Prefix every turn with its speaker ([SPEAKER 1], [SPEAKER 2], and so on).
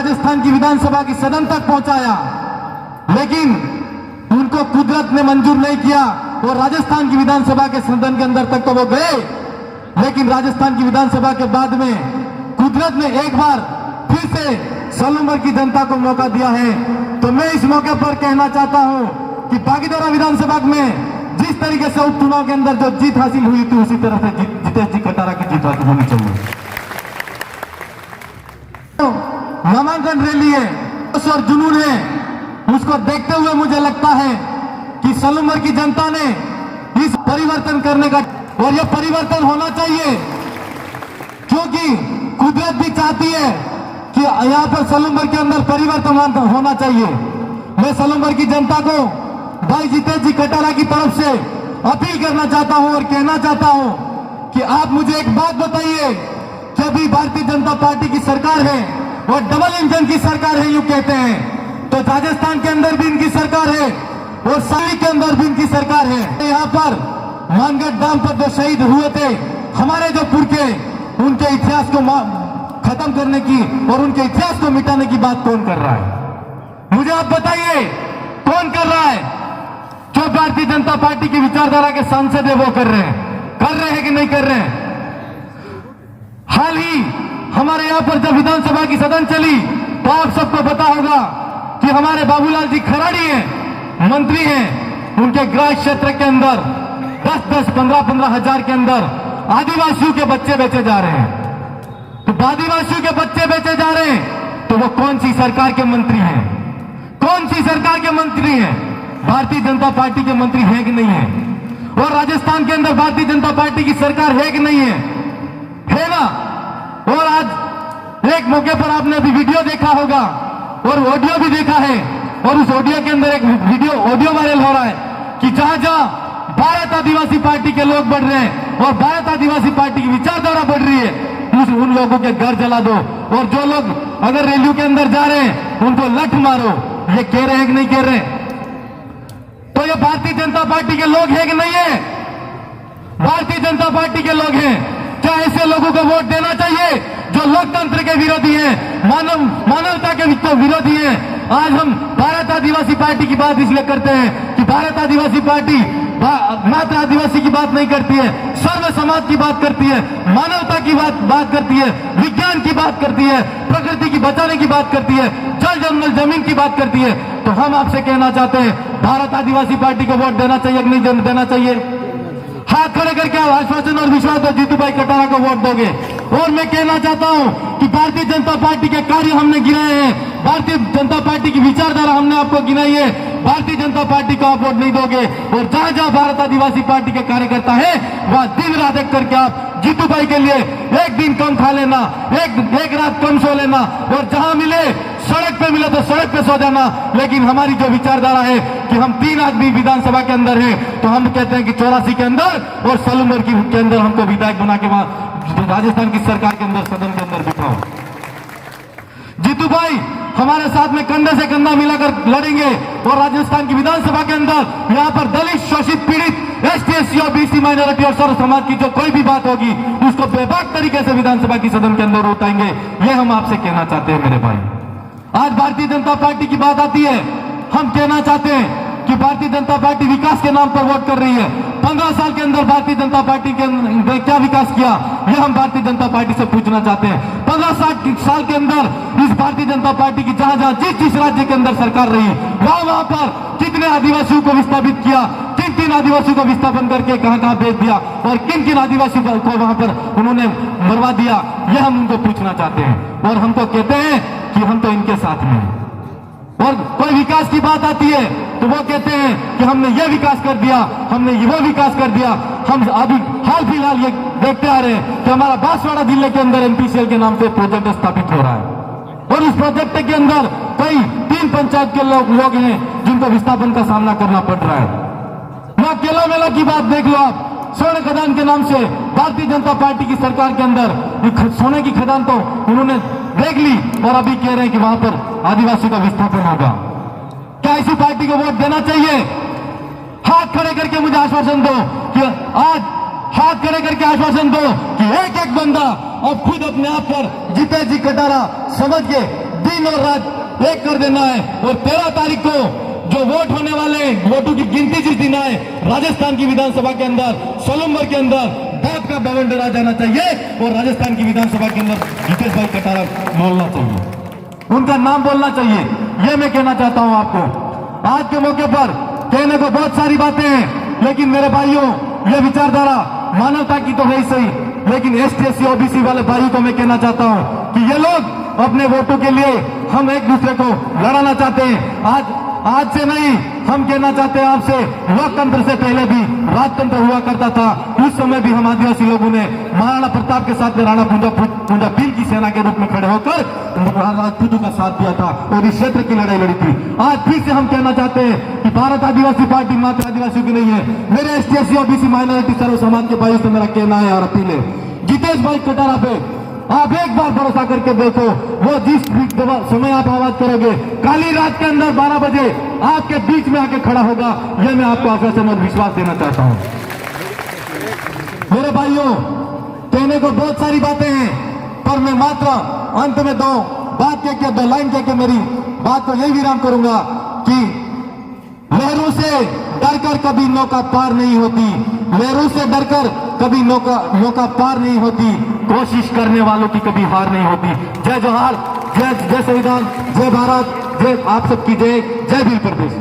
[SPEAKER 1] राजस्थान की विधानसभा की सदन तक पहुंचाया, लेकिन उनको कुदरत ने मंजूर नहीं किया और राजस्थान की विधानसभा के सदन के अंदर तक तो वो गए, लेकिन राजस्थान की विधानसभा के बाद में कुदरत ने एक बार फिर से सलूमर की जनता को मौका दिया है। तो मैं इस मौके पर कहना चाहता हूं कि बागीदोरा विधानसभा में जिस तरीके से उपचुनाव के अंदर जो जीत हासिल हुई थी, उसी तरह से जितेश जी कटारा की जीत हासिल होनी चाहिए। तो नामांकन रैली है और जुनून है, उसको देखते हुए मुझे लगता है कि सलूमर की जनता ने इस परिवर्तन करने का, और यह परिवर्तन होना चाहिए क्योंकि कुदरत भी चाहती है कि यहां पर सलूमर के अंदर परिवर्तन होना चाहिए। मैं सलूमर की जनता को भाई जितेश जी कटारा की तरफ से अपील करना चाहता हूं और कहना चाहता हूं कि आप मुझे एक बात बताइए कि अभी भारतीय जनता पार्टी की सरकार है और डबल इंजन की सरकार है यूं कहते हैं, तो राजस्थान के अंदर भी इनकी सरकार है और साली के अंदर भी इनकी सरकार है। यहाँ पर मानगढ़ डैम पर जो शहीद हुए थे हमारे जो पुरखे, उनके इतिहास को खत्म करने की और उनके इतिहास को मिटाने की बात कौन कर रहा है? मुझे आप बताइए कौन कर रहा है? जो भारतीय जनता पार्टी की विचारधारा के सांसद है वो कर रहे हैं कि नहीं कर रहे हैं? हाल ही हमारे यहां पर जब विधानसभा की सदन चली तो आप सबको पता होगा कि हमारे बाबूलाल जी खराड़ी हैं, मंत्री हैं, उनके गृह क्षेत्र के अंदर 10-10, 15-15 हजार के अंदर आदिवासियों के बच्चे बेचे जा रहे हैं। तो आदिवासियों के बच्चे बेचे जा रहे हैं तो वो कौन सी सरकार के मंत्री हैं? कौन सी सरकार के मंत्री हैं? भारतीय जनता पार्टी के मंत्री हैं कि नहीं है? और राजस्थान के अंदर भारतीय जनता पार्टी की सरकार है कि नहीं है? है ना? और आज एक मौके पर आपने अभी वीडियो देखा होगा और ऑडियो भी देखा है, और उस ऑडियो के अंदर एक ऑडियो वायरल हो रहा है कि जहां भारत आदिवासी पार्टी के लोग बढ़ रहे हैं और भारत आदिवासी पार्टी की विचारधारा बढ़ रही है, उन लोगों के घर जला दो, और जो लोग अगर रैलियों के अंदर जा रहे हैं उनको लठ मारो। ये कह रहे हैं कि नहीं कह रहे? तो ये भारतीय जनता पार्टी के लोग हैं कि नहीं है? भारतीय जनता पार्टी के लोग हैं। क्या ऐसे लोगों को वोट देना चाहिए जो लोकतंत्र के विरोधी हैं, मानवता के विरोधी हैं? आज हम भारत आदिवासी पार्टी की बात इसलिए करते हैं कि भारत आदिवासी पार्टी मात्र आदिवासी की बात नहीं करती है, सर्व समाज की बात करती है, मानवता की बात करती है, विज्ञान की बात करती है, प्रकृति की बचाने की बात करती है, जल जंगल जमीन की बात करती है। तो हम आपसे कहना चाहते हैं भारत आदिवासी पार्टी को वोट देना चाहिए कि नहीं देना चाहिए? हाथ खड़े करके आश्वासन और विश्वास तो जीतू भाई कटारा को वोट दोगे। और मैं कहना चाहता हूं कि भारतीय जनता पार्टी के कार्य हमने गिनाए हैं, भारतीय जनता पार्टी की विचारधारा हमने आपको गिनाई है। भारतीय जनता पार्टी को आप वोट नहीं दोगे, और जहां जहां भारत आदिवासी पार्टी के कार्यकर्ता है वहां दिन रात एक करके आप जीतू भाई के लिए एक दिन कम खा लेना, एक रात कम सो लेना, और जहां मिले सड़क पे मिले तो सड़क पे सो जाना। लेकिन हमारी जो विचारधारा है कि हम 3 आदमी विधानसभा के अंदर हैं, तो हम कहते हैं कि 84 के अंदर और सलूमर के अंदर हमको विधायक बना के वहां राजस्थान की सरकार के अंदर सदन के अंदर बिठाओ। जीतू भाई हमारे साथ में कंधे से कंधा मिलाकर लड़ेंगे और राजस्थान की विधानसभा के अंदर यहाँ पर दलित, शोषित, पीड़ित, ST, SC और BC माइनॉरिटी और सर्व समाज की जो कोई भी बात होगी उसको बेबाक तरीके से विधानसभा की सदन के अंदर उठाएंगे। ये हम आपसे कहना चाहते हैं मेरे भाई। आज भारतीय जनता पार्टी की बात आती है, हम कहना चाहते हैं कि भारतीय जनता पार्टी विकास के नाम पर वोट कर रही है। 15 साल के अंदर भारतीय जनता पार्टी के क्या विकास किया, ये हम भारतीय जनता पार्टी से पूछना चाहते हैं। 15 साल के अंदर इस भारतीय जनता पार्टी की जहां जहां जिस राज्य के अंदर सरकार रही, वहां पर कितने आदिवासियों को विस्थापित किया, किन आदिवासियों को विस्थापन करके कहां भेज दिया, और किन आदिवासियों को वहां पर उन्होंने मरवा दिया, यह हम उनको पूछना चाहते हैं। और हमको कहते हैं कि हम तो इनके साथ में हैं। और कोई विकास की बात आती है तो वो कहते हैं कि हमने ये विकास कर दिया, हमने वो विकास कर दिया। हम अभी हाल फिलहाल ये देखते आ रहे हैं कि हमारा बांसवाड़ा जिले के अंदर MPCL के नाम से प्रोजेक्ट स्थापित हो रहा है, और उस प्रोजेक्ट के अंदर कई 3 पंचायत के लोग हैं जिनको विस्थापन का सामना करना पड़ रहा है। वहां केला मेला की बात देख लो आप, स्वर्ण खदान के नाम से भारतीय जनता पार्टी की सरकार के अंदर सोने की खदान तो उन्होंने देख ली, और अभी कह रहे हैं कि वहां पर आदिवासी का विस्थापन होगा। क्या ऐसी पार्टी को वोट देना चाहिए? हाथ खड़े करके मुझे आश्वासन दो कि आज हाथ खड़े करके आश्वासन दो कि एक एक बंदा अब खुद अपने आप पर जितेश जी कटारा समझ के दिन और रात एक कर देना है। और 13 तारीख को जो वोट होने वाले वोटों की गिनती जिस दिन आए राजस्थान की विधानसभा के अंदर सोलुम्बर के अंदर बात का बवंडर आ जाना चाहिए और राजस्थान की विधानसभा के अंदर जितेश भाई कटारा बोलना चाहिए, उनका नाम बोलना चाहिए। ये मैं कहना चाहता हूं आपको। आज के मौके पर कहने को बहुत सारी बातें हैं, लेकिन मेरे भाइयों ये विचारधारा मानवता की तो है ही सही, लेकिन एसटी एससी ओबीसी वाले भाइयों को मैं कहना चाहता हूं कि ये लोग अपने वोटों के लिए हम एक दूसरे को लड़ाना चाहते हैं। आज से नहीं, हम कहना चाहते हैं आपसे, लोकतंत्र से पहले भी राजतंत्र हुआ करता था। उस समय भी हम आदिवासी लोगों ने महाराणा प्रताप के साथ में राणा पूंजा भील की सेना के रूप में खड़े होकर राजपूतों का साथ दिया था और इस क्षेत्र की लड़ाई लड़ी थी। आज फिर से हम कहना चाहते हैं कि भारत आदिवासी पार्टी मात्र आदिवासियों की नहीं है। मेरे एसटी एससी ओबीसी माइनॉरिटी सर्व समाज के भाइयों से मेरा कहना है और अपील है, जितेश भाई कटारा पे आप एक बार भरोसा करके देखो। वो जिस समय आप आवाज करोगे, काली रात के अंदर 12 बजे आपके बीच में आके खड़ा होगा। यह मैं आपको आश्वासन और विश्वास देना चाहता हूं। मेरे भाइयों, कहने को बहुत सारी बातें हैं, पर मैं मात्र अंत में दो लाइन कह के मेरी बात को यही विराम करूंगा कि लहरों से डरकर कभी नौका पार नहीं होती, लहरों से डरकर कभी नौका पार नहीं होती, कोशिश करने वालों की कभी हार नहीं होती। जय जोहार, जय संविधान, जय भारत, जय आप सबकी जय, जय भील प्रदेश।